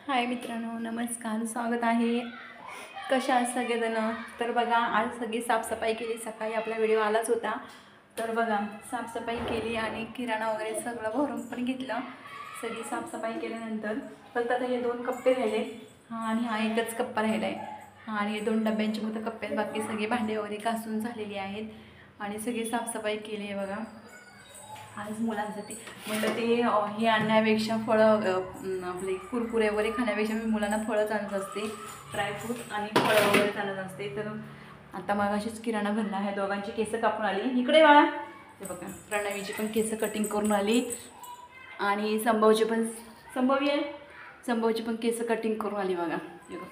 हाय मित्रांनो, नमस्कार, स्वागत आहे. कशा आहात सगळेजण? तर बघा, आज सगळी साफसफाई केली. सकाळी आपला व्हिडिओ आलाच होता. तर बघा, साफसफाई केली आणि किराणा वगैरे सगळं भरून पण घेतलं. सगळी साफसफाई केल्यानंतर फक्त आता हे 2 कप्पे राहिले आणि हा एकच कप्पा राहिला आहे आणि 2 डब्यांचे फक्त कप्पे. बाकी सगळे भांडे वगैरे घासून झालेली आहेत आणि सगळी साफसफाई केली आहे बघा. आज मुलांसाठी म्हटलं ते हे आणण्यापेक्षा फळं आपले कुरकुरे वगैरे खाण्यापेक्षा मी मुलांना फळंच आणत असते, ड्रायफ्रूट आणि फळं वगैरे आणत असते. तर आता मग अशीच किराणा भरला आहे. दोघांची केसं कापून आली. इकडे बाळा, हे बघा, प्रणवीची पण केसं कटिंग करून आली आणि संभवची पण केसं कटिंग करून आली बघा.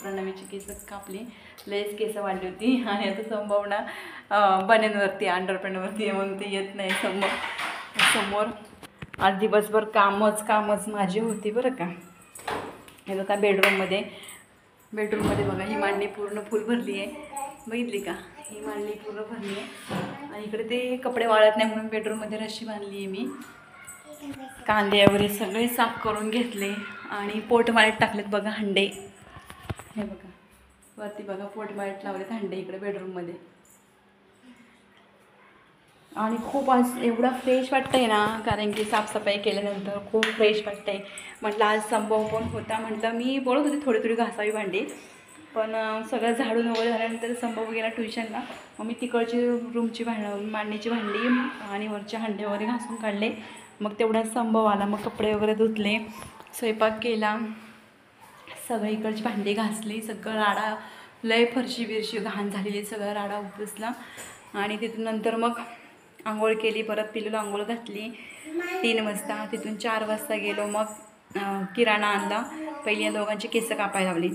प्रणवीची केसं कापली, लयच केसं वाढली होती आणि आता संभवना बन्यांवरती अंडरपॅन्टवरती म्हणून ते येत नाही समोर. आज दिवसभर कामच माझी होती बरं का. हे बघा, बेडरूममध्ये बघा, ही मांडणी पूर्ण फुल भरली आहे. बघितली का? ही मांडणी पूर्ण भरली आहे आणि इकडे ते कपडे वाळत नाही म्हणून बेडरूममध्ये रशी बांधली आहे मी. कांदे वगैरे सगळे साफ करून घेतले आणि पोटमाळ्यात टाकलेत बघा हंडे. हे बघा, वरती बघा पोटमाळ्यात लावलेत हंडे इकडे बेडरूममध्ये. आणि खूप आज एवढा फ्रेश वाटतंय ना, कारण की साफसफाई केल्यानंतर खूप फ्रेश वाटतंय. म्हटलं आज संभव पण होता, म्हटलं मी बोलत होते थोडी घासावी भांडी, पण सगळं झाडून वगैरे झाल्यानंतर संभव गेला ट्युशनला. मग मी तिकडची रूमची मांडणीची भांडी आणि वरचे हंडे वगैरे घासून काढले. मग तेवढ्याच संभव आला. मग कपडे वगैरे धुतले, स्वयंपाक केला, सगळं इकडची भांडी घासली, सगळं राडा, लय फरशी बिरशी घाण झालेली, सगळं राडा उपसला आणि तिथून नंतर मग आंघोळ केली. परत पिलूला आंघोळ घातली 3 वाजता. तिथून 4 वाजता गेलो. मग किराणा आणला. पहिली दोघांची केसं कापायला लावली.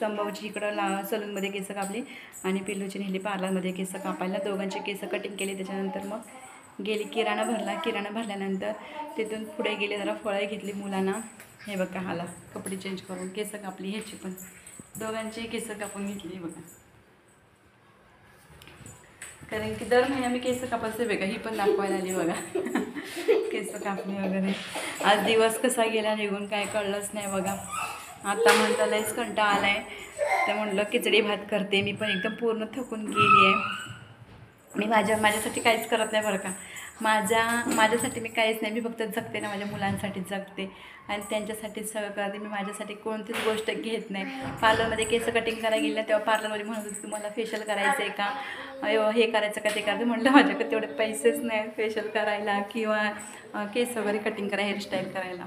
संभवची इकडं सलूनमध्ये केसं कापली आणि पिलूची नेली पार्लरमध्ये केसं कापायला. दोघांची केसं कटिंग केली. त्याच्यानंतर मग गेली, किराणा भरला. किराणा भरल्यानंतर तिथून पुढे गेले, जरा फळं घेतली मुलांना. हे बघा, हाला कपडे चेंज करून केसं कापली. ह्याची पण दोघांची केसं कापून घेतली बघा, कारण की दर महिना मी केस कापायचे वेगळं. ही पण दाखवायला आली बघा केस कापली वगैरे. आज दिवस कसा गेला निघून काय कळलंच नाही बघा. आता म्हणता लयच कंटाळा आला आहे, तर म्हटलं खिचडी भात करते. मी पण एकदम पूर्ण थकून गेली आहे. मी माझ्यासाठी काहीच करत नाही बरं का. माझ्यासाठी मी काहीच नाही. मी फक्त जगते ना, माझ्या मुलांसाठीच जगते आणि त्यांच्यासाठीच सगळं करते. मी माझ्यासाठी कोणतीच गोष्ट घेत नाही. पार्लरमध्ये केस कटिंग करायला गेलं तेव्हा पार्लरमध्ये म्हणत होती, तुम्हाला फेशियल करायचं आहे का, अयो हे करायचं का ते करायचं. म्हटलं माझ्याकडे तेवढे पैसेच नाही फेशियल करायला किंवा केस वगैरे कटिंग करायला, हेअरस्टाईल करायला